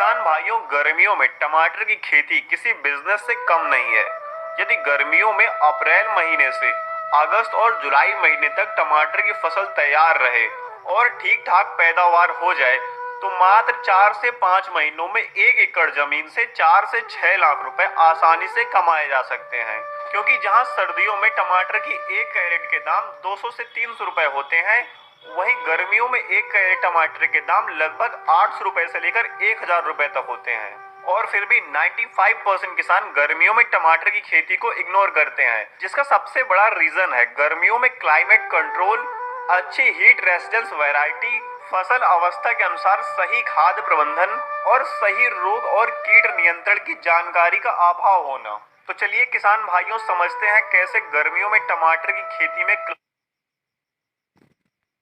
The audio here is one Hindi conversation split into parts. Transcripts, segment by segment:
किसान भाइयों, गर्मियों में टमाटर की खेती किसी बिजनेस से कम नहीं है। यदि गर्मियों में अप्रैल महीने से अगस्त और जुलाई महीने तक टमाटर की फसल तैयार रहे और ठीक ठाक पैदावार हो जाए तो मात्र 4 से 5 महीनों में 1 एकड़ जमीन से 4 से 6 लाख रुपए आसानी से कमाए जा सकते हैं। क्योंकि जहां सर्दियों में टमाटर की 1 कैरेट के दाम 200 से 300 रुपए होते हैं, वहीं गर्मियों में 1 कैरेट टमाटर के दाम लगभग 800 रुपए से लेकर 1000 रुपए तक होते हैं। और फिर भी 95% किसान गर्मियों में टमाटर की खेती को इग्नोर करते हैं, जिसका सबसे बड़ा रीजन है गर्मियों में क्लाइमेट कंट्रोल, अच्छी हीट रेजिस्टेंस वैरायटी, फसल अवस्था के अनुसार सही खाद प्रबंधन और सही रोग और कीट नियंत्रण की जानकारी का अभाव होना। तो चलिए किसान भाइयों, समझते हैं कैसे गर्मियों में टमाटर की खेती में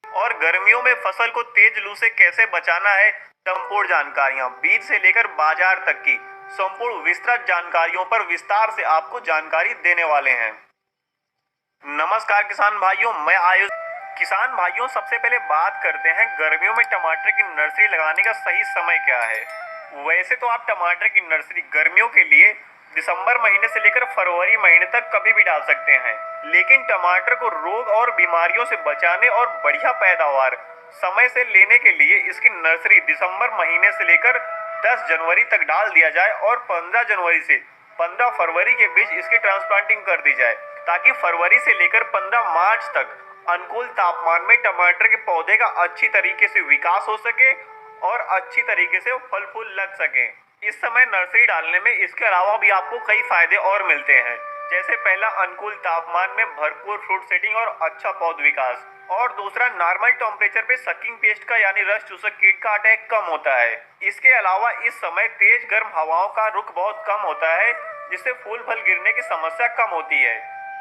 और गर्मियों में फसल को तेज लू से कैसे बचाना है। संपूर्ण जानकारियां बीज से लेकर बाजार तक की संपूर्ण विस्तृत जानकारियों पर विस्तार से आपको जानकारी देने वाले हैं। नमस्कार किसान भाइयों, मैं आयुष। किसान भाइयों, सबसे पहले बात करते हैं गर्मियों में टमाटर की नर्सरी लगाने का सही समय क्या है। वैसे तो आप टमाटर की नर्सरी गर्मियों के लिए दिसंबर महीने से लेकर फरवरी महीने तक कभी भी डाल सकते हैं, लेकिन टमाटर को रोग और बीमारियों से बचाने और बढ़िया पैदावार समय से लेने के लिए इसकी नर्सरी दिसंबर महीने से लेकर 10 जनवरी तक डाल दिया जाए और 15 जनवरी से 15 फरवरी के बीच इसकी ट्रांसप्लांटिंग कर दी जाए, ताकि फरवरी से लेकर 15 मार्च तक अनुकूल तापमान में टमाटर के पौधे का अच्छी तरीके से विकास हो सके और अच्छी तरीके से फल फूल लग सके। इस समय नर्सरी डालने में इसके अलावा भी आपको कई फायदे और मिलते हैं, जैसे पहला, अनुकूल तापमान में भरपूर फ्रूट सेटिंग और अच्छा पौध विकास, और दूसरा, नॉर्मल टेम्परेचर पे सकिंग पेस्ट का यानी रस चूसक कीट का अटैक कम होता है। इसके अलावा इस समय तेज गर्म हवाओं का रुख बहुत कम होता है, जिससे फूल फल गिरने की समस्या कम होती है।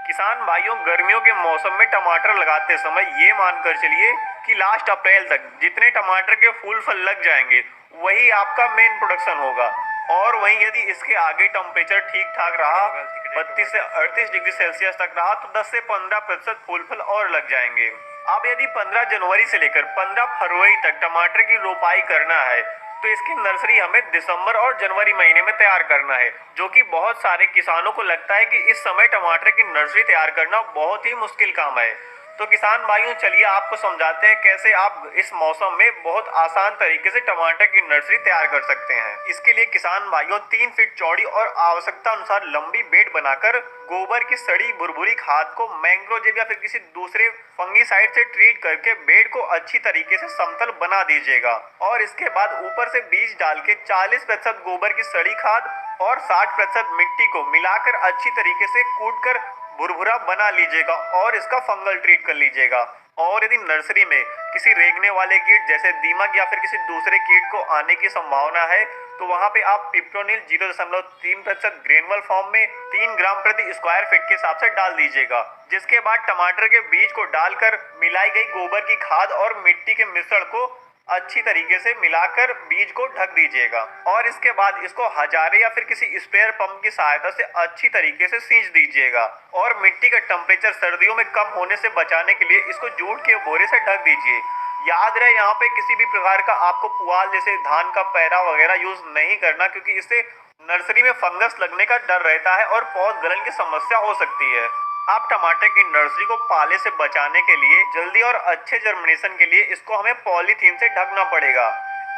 किसान भाइयों, गर्मियों के मौसम में टमाटर लगाते समय ये मानकर चलिए कि लास्ट अप्रैल तक जितने टमाटर के फूल फल लग जाएंगे वही आपका मेन प्रोडक्शन होगा। और वहीं यदि इसके आगे टेम्परेचर ठीक ठाक रहा, 32 से 38 डिग्री सेल्सियस तक रहा, तो 10 से 15% फूल फल और लग जाएंगे। अब यदि 15 जनवरी से लेकर 15 फरवरी तक टमाटर की रोपाई करना है तो इसकी नर्सरी हमें दिसंबर और जनवरी महीने में तैयार करना है, जो कि बहुत सारे किसानों को लगता है कि इस समय टमाटर की नर्सरी तैयार करना बहुत ही मुश्किल काम है। तो किसान भाइयों, चलिए आपको समझाते हैं कैसे आप इस मौसम में बहुत आसान तरीके से टमाटर की नर्सरी तैयार कर सकते हैं। इसके लिए किसान भाइयों 3 फीट चौड़ी और आवश्यकता अनुसार लंबी बेड बनाकर गोबर की सड़ी भुरभुरी खाद को मैंग्रोजेब या फिर किसी दूसरे फंगीसाइड से ट्रीट करके बेड को अच्छी तरीके से समतल बना दीजिएगा। और इसके बाद ऊपर से बीज डाल के 40% गोबर की सड़ी खाद और 60% मिट्टी को मिलाकर अच्छी तरीके से कूट कर भुरभुरा बना लीजिएगा और इसका फंगल ट्रीट कर लीजिएगा। और यदि नर्सरी में किसी रेंगने वाले कीट जैसे दीमक या फिर किसी दूसरे कीट को आने की संभावना है तो वहां पे आप पिप्रोनिल 0.3% ग्रेनुअल फॉर्म में 3 ग्राम प्रति स्क्वायर फीट के हिसाब से डाल दीजिएगा। जिसके बाद टमाटर के बीज को डालकर मिलाई गई गोबर की खाद और मिट्टी के मिश्रण को अच्छी तरीके से मिलाकर बीज को ढक दीजिएगा। और इसके बाद इसको हजारे या फिर किसी स्प्रेयर पंप की सहायता से अच्छी तरीके से सींच दीजिएगा। और मिट्टी का टेम्परेचर सर्दियों में कम होने से बचाने के लिए इसको जूट के बोरे से ढक दीजिए। याद रहे, यहाँ पे किसी भी प्रकार का आपको पुआल जैसे धान का पैरा वगैरह यूज नहीं करना, क्योंकि इससे नर्सरी में फंगस लगने का डर रहता है और पौध गलन की समस्या हो सकती है। आप टमाटर की नर्सरी को पाले से बचाने के लिए जल्दी और अच्छे जर्मिनेशन के लिए इसको हमें पॉलीथीन से ढकना पड़ेगा।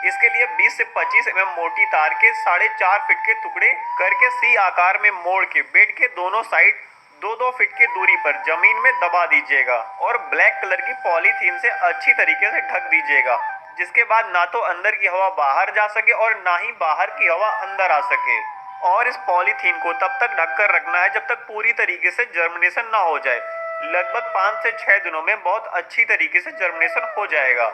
इसके लिए 20 से 25 mm मोटी तार के 4.5 फीट के टुकड़े करके सी आकार में मोड़ के बेड के दोनों साइड 2-2 फीट की दूरी पर जमीन में दबा दीजिएगा और ब्लैक कलर की पॉलीथीन से अच्छी तरीके से ढक दीजिएगा। जिसके बाद ना तो अंदर की हवा बाहर जा सके और ना ही बाहर की हवा अंदर आ सके। और इस पॉलीथीन को तब तक ढककर रखना है जब तक पूरी तरीके से जर्मिनेशन ना हो जाए। लगभग 5 से 6 दिनों में बहुत अच्छी तरीके से जर्मिनेशन हो जाएगा।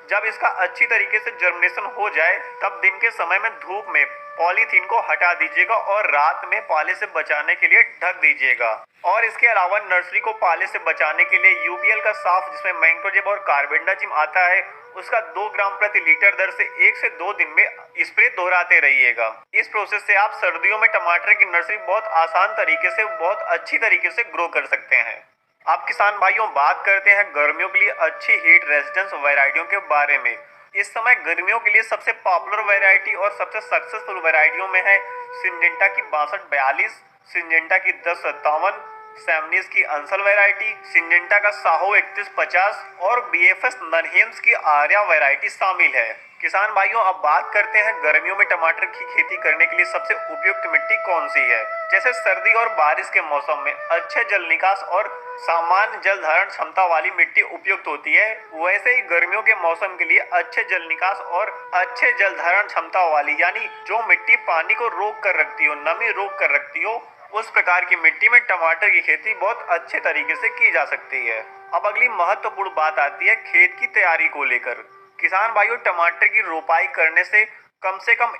जब इसका अच्छी तरीके से जर्मिनेशन हो जाए तब दिन के समय में धूप में पॉलीथीन को हटा दीजिएगा और रात में पाले से बचाने के लिए ढक दीजिएगा। और इसके अलावा नर्सरी को पाले से बचाने के लिए यूपीएल का साफ, जिसमें मैंकोजेब और कार्बेंडाजिम आता है, उसका 2 ग्राम प्रति लीटर दर से 1 से 2 दिन में स्प्रे दोहराते रहिएगा। इस प्रोसेस से आप सर्दियों में टमाटर की नर्सरी बहुत आसान तरीके से बहुत अच्छी तरीके से ग्रो कर सकते हैं। अब किसान भाइयों, बात करते हैं गर्मियों के लिए अच्छी हीट रेजिस्टेंस वैरायटियों के बारे में। इस समय गर्मियों के लिए सबसे पॉपुलर वैरायटी और सबसे सक्सेसफुल वैरायटियों में है सिंजेंटा की 6242, सिंजेंटा की 1057, सैमनीज की अंसल वैरायटी, सिंजेंटा का साहो 3150 और बीएफएस ननहेम्स की आर्या वैरायटी शामिल है। किसान भाइयों, अब बात करते हैं गर्मियों में टमाटर की खेती करने के लिए सबसे उपयुक्त मिट्टी कौन सी है। जैसे सर्दी और बारिश के मौसम में अच्छे जल निकास और सामान्य जल धारण क्षमता वाली मिट्टी उपयुक्त होती है, वैसे ही गर्मियों के मौसम के लिए अच्छे जल निकास और अच्छे जल धारण क्षमता वाली यानी जो मिट्टी पानी को रोक कर रखती हो, नमी रोक कर रखती हो, उस प्रकार की मिट्टी में टमाटर की खेती बहुत अच्छे तरीके से की जा सकती है। अब अगली महत्वपूर्ण बात आती है खेत की तैयारी को लेकर। किसान भाइयों, टमाटर की रोपाई करने से कम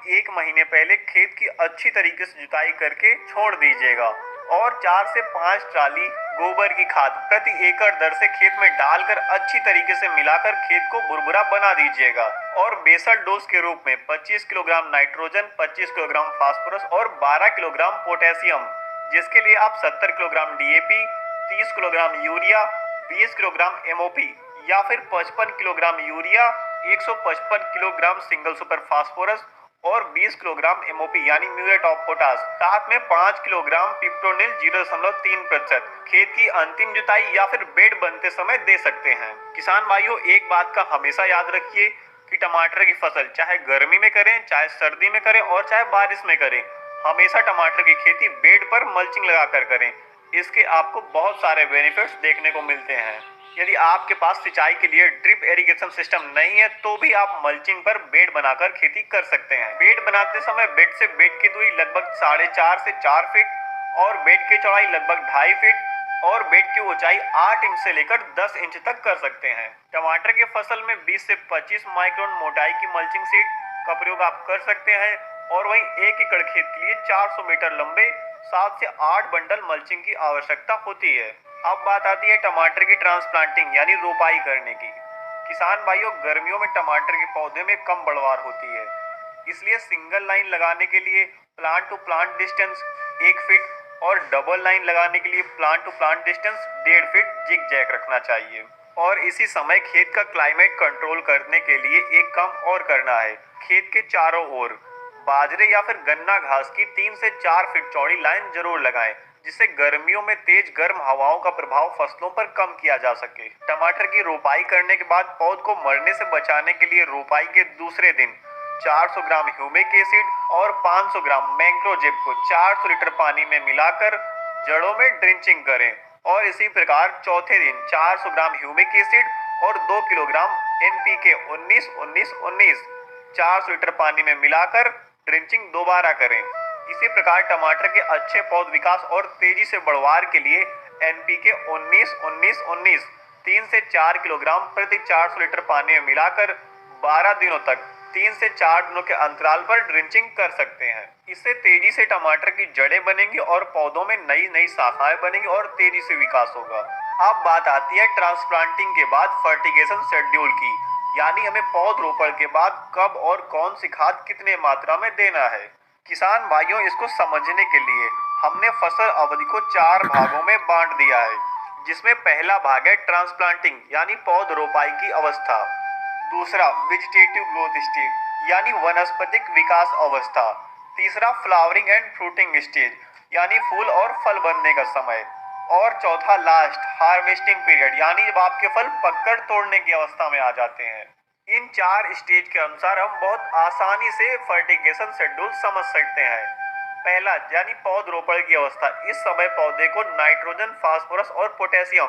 1 महीने पहले खेत की अच्छी तरीके से जुताई करके छोड़ दीजिएगा और 4 से 5 ट्राली गोबर की खाद प्रति एकड़ दर से खेत में डालकर अच्छी तरीके से मिलाकर खेत को भुरभुरा बना दीजिएगा और बेसल डोज के रूप में 25 किलोग्राम नाइट्रोजन, 25 किलोग्राम फास्फोरस और 12 किलोग्राम पोटेशियम, जिसके लिए आप 70 kilogram DAP, 30 kilogram urea, 20 kilogram MOP या फिर 55 kilogram urea, 155 kilogram single super phosphorus और 20 किलोग्राम एमओपी यानी म्यूरेट ऑफ पोटास, साथ में 5 किलोग्राम पिप्रोनिल 0.3% खेत की अंतिम जुताई या फिर बेड बनते समय दे सकते हैं। किसान भाइयों, एक बात का हमेशा याद रखिए कि टमाटर की फसल चाहे गर्मी में करें, चाहे सर्दी में करें और चाहे बारिश में करें, हमेशा टमाटर की खेती बेड पर मल्चिंग लगाकर करें। इसके आपको बहुत सारे बेनिफिट्स देखने को मिलते हैं। यदि आपके पास सिंचाई के लिए ड्रिप इरिगेशन सिस्टम नहीं है तो भी आप मल्चिंग पर बेड बनाकर खेती कर सकते हैं। बेड बनाते समय बेड से बेड की दूरी लगभग 4.5 से 4 फीट और बेड की चौड़ाई लगभग 2.5 फीट और बेड की ऊंचाई 8 इंच से लेकर 10 इंच तक कर सकते हैं। टमाटर की फसल में 20 से 25 माइक्रोन मोटाई की मल्चिंग शीट का प्रयोग आप कर सकते हैं और वहीं 1 एकड़ खेत के लिए 400 मीटर लंबे 7 से 8 बंडल मल्चिंग की आवश्यकता होती है। अब बात आती है टमाटर की ट्रांसप्लांटिंग यानी रोपाई करने की। किसान भाइयों, गर्मियों में टमाटर के पौधे में कम बढ़वार होती है, इसलिए सिंगल लाइन लगाने के लिए plant to plant distance 1 feet और डबल लाइन लगाने के लिए plant to plant distance 1.5 feet zigzag रखना चाहिए। और इसी समय खेत का क्लाइमेट कंट्रोल करने के लिए एक काम और करना है। खेत के चारों ओर बाजरे या फिर गन्ना घास की 3 से 4 फीट चौड़ी लाइन जरूर लगाएं, जिससे गर्मियों में तेज गर्म हवाओं का प्रभाव फसलों पर कम किया जा सके। टमाटर की रोपाई करने के बाद पौध को मरने से बचाने के लिए रोपाई के दूसरे दिन 400 ग्राम ह्यूमिक एसिड और 500 ग्राम मैंक्रोजेब को 400 लीटर पानी में मिलाकर जड़ों में ड्रिंचिंग करें और इसी प्रकार चौथे दिन 400 ग्राम ह्यूमिक एसिड और 2 किलोग्राम एनपीके 19-19-19 400 लीटर पानी में मिलाकर ड्रिंचिंग दोबारा करें। इसी प्रकार टमाटर के अच्छे पौध विकास और तेजी से बढ़वार के लिए एनपीके 19-19-19 3 से 4 किलोग्राम प्रति 400 लीटर पानी में मिलाकर 12 दिनों तक 3 से 4 दिनों के अंतराल पर ड्रिंचिंग कर सकते हैं। इससे तेजी से टमाटर की जड़ें बनेंगी और पौधों में नई नई शाखाएं बनेंगी और तेजी से विकास होगा। अब बात आती है ट्रांसप्लांटिंग के बाद फर्टिगेशन शेड्यूल की, यानी हमें पौधरोपण के बाद कब और कौन सी खाद कितने मात्रा में देना है। किसान भाइयों, इसको समझने के लिए हमने फसल अवधि को 4 भागों में बांट दिया है, जिसमें पहला भाग है ट्रांसप्लांटिंग यानी पौध रोपाई की अवस्था, दूसरा वेजिटेटिव ग्रोथ स्टेज यानी वनस्पतिक विकास अवस्था, तीसरा फ्लावरिंग एंड फ्रूटिंग स्टेज यानी फूल और फल बनने का समय, और चौथा लास्ट हार्वेस्टिंग पीरियड यानी जब आपके फल पककर तोड़ने की अवस्था में आ जाते हैं। इन 4 स्टेज के अनुसार हम बहुत आसानी से फर्टिगेशन शेड्यूल समझ सकते हैं। पहला यानी पौधरोपण की अवस्था, इस समय पौधे को नाइट्रोजन, फास्फोरस और पोटेशियम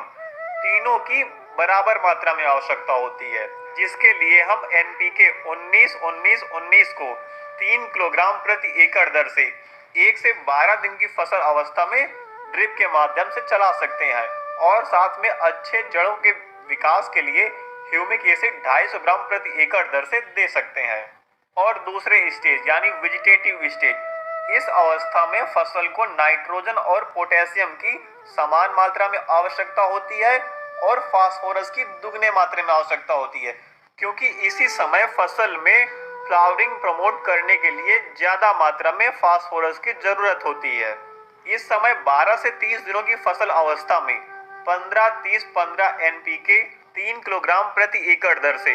तीनों की बराबर मात्रा में आवश्यकता होती है, जिसके लिए हम एनपीके 19-19-19 को 3 किलोग्राम प्रति एकड़ दर से 1 से 12 दिन की फसल अवस्था में ड्रिप के माध्यम से चला सकते हैं और साथ में अच्छे जड़ों के विकास के लिए ह्यूमिक एसिड 250 ग्राम प्रति एकड़ दर से दे सकते हैं। और दूसरे स्टेज यानी वेजिटेटिव स्टेज, इस अवस्था में फसल को नाइट्रोजन और पोटेशियम की समान मात्रा में आवश्यकता होती है और फास्फोरस की दुगने मात्रा में आवश्यकता होती है, क्योंकि इसी समय फसल में फ्लावरिंग प्रमोट करने के लिए ज्यादा मात्रा में फास्फोरस की जरूरत होती है। इस समय 12 से 30 दिनों की फसल अवस्था में 15-30-15 एनपीके 3 किलोग्राम प्रति एकड़ दर से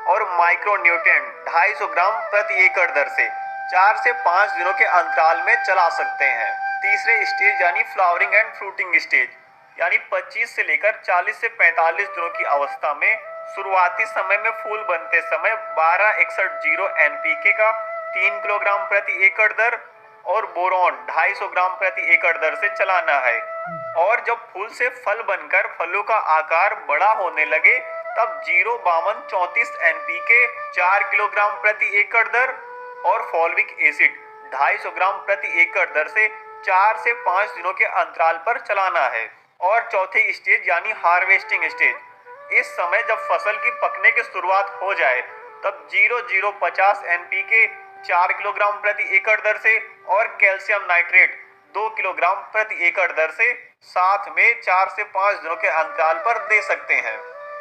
और माइक्रोन्यूट्रिएंट 250 ग्राम प्रति एकड़ दर से 4 से 5 दिनों के अंतराल में चला सकते हैं। तीसरे स्टेज यानी फ्लावरिंग एंड फ्रूटिंग स्टेज यानी 25 से लेकर 40 से 45 दिनों की अवस्था में शुरुआती समय में फूल बनते समय 1261 एनपीके का 3 किलोग्राम प्रति एकड़ दर और बोरॉन 250 ग्राम प्रति एकड़ दर से चलाना है। और जब फूल से फल बनकर फलों का आकार बड़ा होने लगे तब 05234 एनपीके 4 किलोग्राम प्रति एकड़ दर और फॉल्विक एसिड 250 ग्राम प्रति एकड़ दर से 4 से 5 दिनों के अंतराल पर चलाना है। और चौथे स्टेज यानी हार्वेस्टिंग स्टेज, इस समय जब फसल की पकने की शुरुआत हो जाए तब 0050 एनपीके 4 किलोग्राम प्रति एकड़ दर से और कैल्शियम नाइट्रेट 2 किलोग्राम प्रति एकड़ दर से साथ में 4 से 5 दिनों के अंतराल पर दे सकते हैं।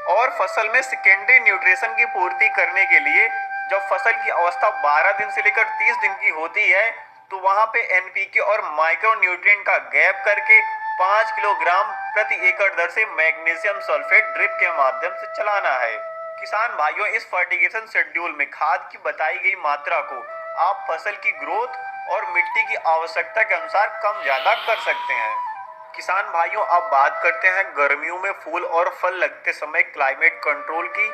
और फसल में सेकेंडरी न्यूट्रिशन की पूर्ति करने के लिए जब फसल की अवस्था 12 दिन से लेकर 30 दिन की होती है तो वहां पे एनपीके और माइक्रोन्यूट्रिएंट का गैप करके 5 किलोग्राम प्रति एकड़ दर से मैग्नीशियम सल्फेट ड्रिप के माध्यम से चलाना है। किसान भाइयों, इस फर्टिगेशन शेड्यूल में खाद की बताई गई मात्रा को आप फसल की ग्रोथ और मिट्टी की आवश्यकता के अनुसार कम ज्यादा कर सकते हैं। किसान भाइयों, अब बात करते हैं गर्मियों में फूल और फल लगते समय क्लाइमेट कंट्रोल की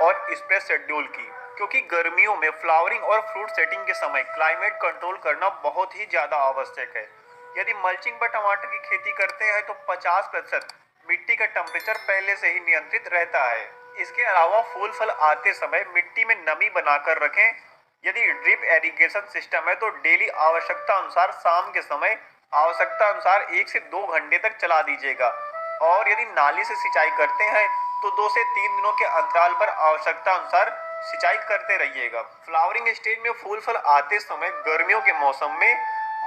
और स्प्रे शेड्यूल की, क्योंकि गर्मियों में फ्लावरिंग और फ्रूट सेटिंग के समय क्लाइमेट कंट्रोल करना बहुत ही ज्यादा आवश्यक है। यदि मल्चिंग पर टमाटर की खेती करते हैं तो 50% मिट्टी का टेम्परेचर पहले से ही नियंत्रित रहता है। इसके अलावा फूल फल आते समय मिट्टी में नमी बनाकर रखें। यदि ड्रिप इरिगेशन सिस्टम है तो डेली आवश्यकता अनुसार शाम के समय आवश्यकता अनुसार 1 से 2 घंटे तक चला दीजिएगा। और यदि नाली से सिंचाई करते हैं तो 2 से 3 दिनों के अंतराल पर आवश्यकता अनुसार सिंचाई करते रहिएगा। फ्लावरिंग स्टेज में फूल फल आते समय गर्मियों के मौसम में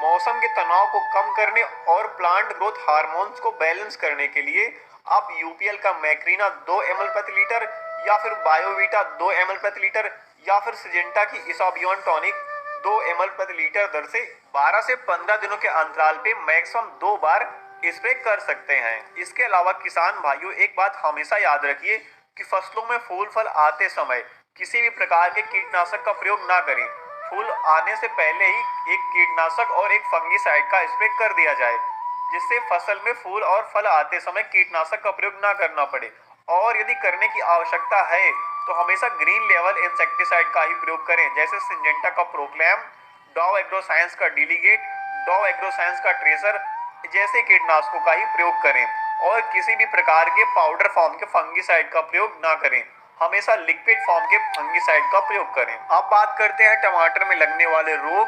मौसम के तनाव को कम करने और प्लांट ग्रोथ हार्मोन्स को बैलेंस करने के लिए आप यूपीएल का मैक्रीना 2 ml प्रति लीटर या फिर बायोवीटा 2 ml प्रति लीटर या फिर सिजेंटा की इसोबियन टॉनिक 2 ml प्रति लीटर दर से 12 से 15 दिनों के अंतराल पे मैक्सिमम 2 बार स्प्रे कर सकते हैं। इसके अलावा किसान भाइयों, एक बात हमेशा याद रखिए कि फसलों में फूल फल आते समय किसी भी प्रकार के कीटनाशक का प्रयोग ना करें। फूल आने से पहले ही एक कीटनाशक और एक फंगीसाइड का स्प्रे कर दिया जाए, जिससे फसल में फूल और फल आते समय कीटनाशक का प्रयोग ना करना पड़े। और यदि करने की आवश्यकता है तो हमेशा ग्रीन लेवल इंसेक्टिसाइड का ही प्रयोग करें, जैसे सिंजेंटा का प्रोक्लैम, डॉव एग्रोसाइंस का डिलीगेट, डॉव एग्रोसाइंस का ट्रेसर जैसे कीटनाशकों का ही प्रयोग करें और किसी भी प्रकार के पाउडर फॉर्म के फंगीसाइड का प्रयोग ना करें। हमेशा लिक्विड फॉर्म के फंगीसाइड का प्रयोग करें। अब बात करते हैं टमाटर में लगने वाले रोग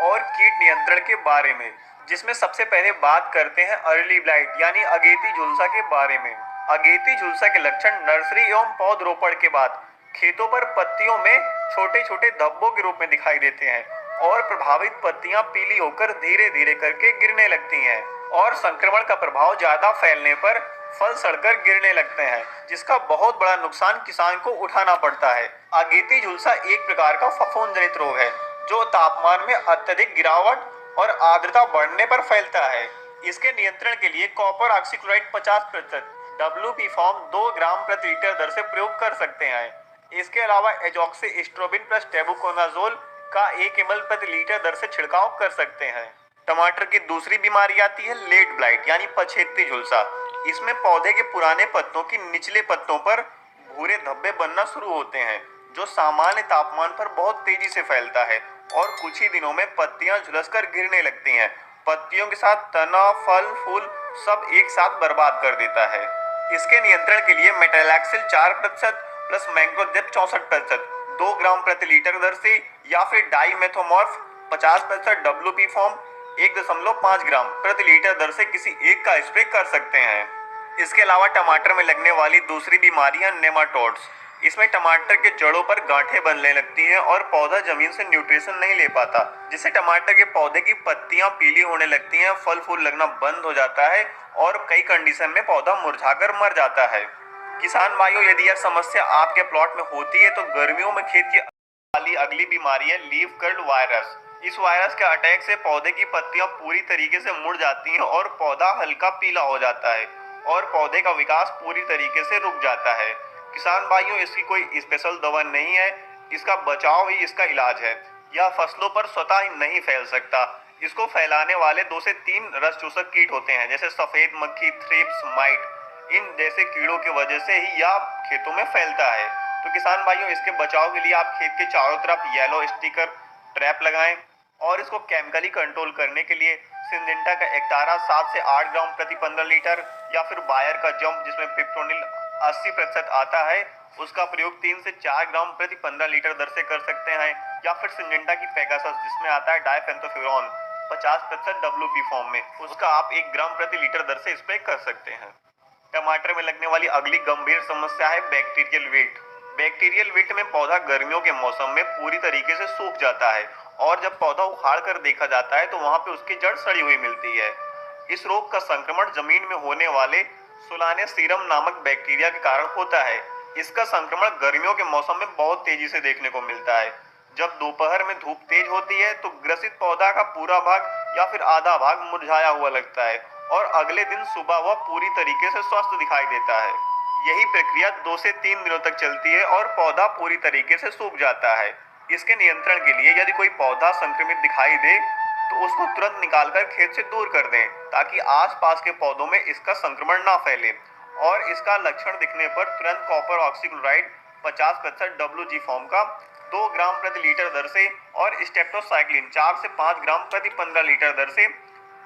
और कीट नियंत्रण के बारे में, जिसमें सबसे पहले बात करते हैं अर्ली ब्लाइट यानी अगेती झुलसा के बारे में। अगेती झुलसा के लक्षण नर्सरी एवं पौधरोपण के बाद खेतों पर पत्तियों में छोटे छोटे धब्बों के रूप में दिखाई देते हैं और प्रभावित पत्तियां पीली होकर धीरे धीरे करके गिरने लगती हैं और संक्रमण का प्रभाव ज्यादा फैलने पर फल सड़कर गिरने लगते हैं, जिसका बहुत बड़ा नुकसान किसान को उठाना पड़ता है। अगेती झुलसा एक प्रकार का फफूंद जनित रोग है जो तापमान में अत्यधिक गिरावट और आर्द्रता बढ़ने पर फैलता है। इसके नियंत्रण के लिए कॉपर ऑक्सीक्लोराइड 50% WP फॉर्म 2 ग्राम प्रति लीटर दर से प्रयोग कर सकते हैं। इसके अलावा एजॉक्सीस्ट्रोबिन प्लस टेबुकोनाजोल का 1 ml प्रति लीटर दर से छिड़काव कर सकते हैं। टमाटर की दूसरी बीमारी आती है लेट ब्लाइट यानी पछेती झुलसा। इसमें पौधे के पुराने पत्तों की निचले पत्तों पर भूरे धब्बे बनना शुरू होते हैं, जो सामान्य तापमान पर बहुत तेजी से फैलता है और कुछ ही दिनों में पत्तियां झुलसकर गिरने लगती हैं। पत्तियों के साथ तना, फल, फूल सब एक साथ बर्बाद कर देता है। इसके नियंत्रण के लिए मेटालैक्सिल 4% प्लस मैंगोजेब 64% 2 ग्राम प्रति लीटर दर से या फिर डाइमेथोमॉर्फ 50% WP फॉर्म 1.5 ग्राम प्रति लीटर दर से किसी एक का स्प्रे कर सकते हैं। इसके अलावा टमाटर में लगने वाली दूसरी बीमारी है नेमाटोड्स। इसमें टमाटर के जड़ों पर गांठें बनने लगती हैं और पौधा जमीन से न्यूट्रिशन नहीं ले पाता, जिससे टमाटर के पौधे की पत्तियां पीली होने लगती हैं, फल फूल लगना बंद हो जाता है और कई कंडीशन में पौधा मुरझाकर मर जाता है। किसान भाइयों, यदि यह समस्या आपके प्लॉट में होती है तो गर्मियों में खेत की वाली अगली बीमारी है लीफ कर्ल वायरस। इस वायरस के अटैक से पौधे की पत्तियां पूरी तरीके से मुड़ जाती हैं और पौधा हल्का पीला हो जाता है और पौधे का विकास पूरी तरीके से रुक जाता है। किसान भाइयों, इसकी कोई स्पेशल दवा नहीं है, इसका बचाव ही इसका इलाज है। यह फसलों पर स्वतः ही नहीं फैल सकता। इसको फैलाने वाले 2 से 3 रस चूसक कीट होते हैं, जैसे सफेद मक्खी, थ्रिप्स, माइट। इन जैसे कीड़ों की वजह से ही यह खेतों में फैलता है। तो किसान भाइयों, इसके बचाव के लिए आप खेत के चारों तरफ येलो स्टिकर ट्रैप लगाएं और इसको केमिकली कंट्रोल करने के लिए सिंजेंटा का एक्टारा 7 से 8 ग्राम प्रति 15 लीटर या फिर बायर का जंप जिसमें पिप्रोनिल 80% आता है, उसका प्रयोग 3 से 4 ग्राम प्रति 15 लीटर दर से कर सकते हैं, या फिर सिंजेंटा की पेगासस जिसमें आता है डाइफेंथोफ्यूरॉन 50% WP फॉर्म में, उसका आप 1 ग्राम प्रति लीटर दर से स्प्रे कर सकते हैं। टमाटर में लगने वाली अगली गंभीर समस्या है बैक्टीरियल विल्ट। बैक्टीरियल विल्ट में पौधा गर्मियों के मौसम में पूरी तरीके से सूख जाता है और जब पौधा उखाड़ कर देखा जाता है तो वहां पे उसकी जड़ सड़ी हुई मिलती है। इस रोग का संक्रमण जमीन में होने वाले सोलानेसीरम नामक बैक्टीरिया के कारण होता है। इसका संक्रमण गर्मियों के मौसम में बहुत तेजी से देखने को मिलता है। जब दोपहर में धूप तेज होती है तो ग्रसित पौधा का पूरा भाग या फिर आधा भाग मुरझाया हुआ लगता है और अगले दिन सुबह वह पूरी तरीके से स्वस्थ दिखाई देता है। यही प्रक्रिया 2 से 3 दिनों तक चलती है और पौधा पूरी तरीके से सूख जाता है। इसके नियंत्रण के लिए यदि कोई पौधा संक्रमित दिखाई दे तो उसको तुरंत निकालकर खेत से दूर कर दें ताकि आसपास के पौधों में इसका संक्रमण ना फैले। और इसका लक्षण दिखने पर तुरंत कॉपर ऑक्सीक्लोराइड 50% WG फॉर्म का 2 ग्राम प्रति लीटर दर से और स्टेप्टोसाइक्लिन 4 से 5 ग्राम प्रति 15 लीटर दर से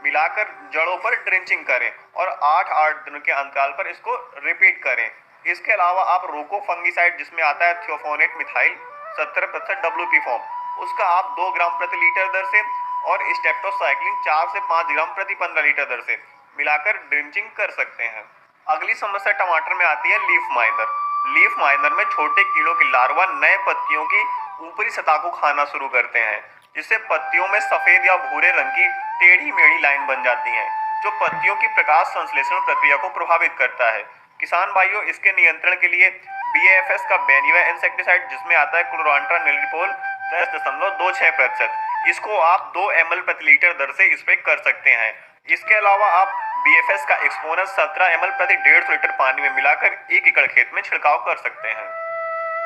मिलाकर जड़ों पर ड्रेंचिंग करें और 8-8 दिनों के अंतराल पर इसको रिपीट करें। इसके अलावा आप रोको फंगिसाइड जिसमें आता है थियोफोनेट मिथाइल 70% WP फॉर्म, उसका आप 2 ग्राम प्रति लीटर दर से और स्टेप्टोसाइक्लिन 4 से 5 ग्राम प्रति 15 लीटर दर से मिलाकर ड्रेंचिंग कर सकते हैं। अगली समस्या टमाटर में आती है लीफ माइनर। लीफ माइनर में छोटे कीड़ों के लार्वा नए पत्तियों की ऊपरी सतह को खाना शुरू करते हैं, जिससे पत्तियों में सफेद या भूरे रंग की टेढ़ी मेढ़ी लाइन बन जाती है, जो पत्तियों की प्रकाश संश्लेषण प्रक्रिया को प्रभावित करता है। किसान भाइयों, इसके नियंत्रण के लिए BAFS का बेनिवा इंसेक्टिसाइड जिसमें आता है क्लोरांट्रानिलिप्रोल 10.26%, इसको आप 2 ml प्रति लीटर दर से स्प्रे कर सकते हैं। इसके अलावा आप BFS का एक्सपोनस 17 ml प्रति 150 लीटर पानी में मिलाकर 1 एकड़ खेत में छिड़काव कर सकते हैं।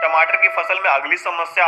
टमाटर की फसल में अगली समस्या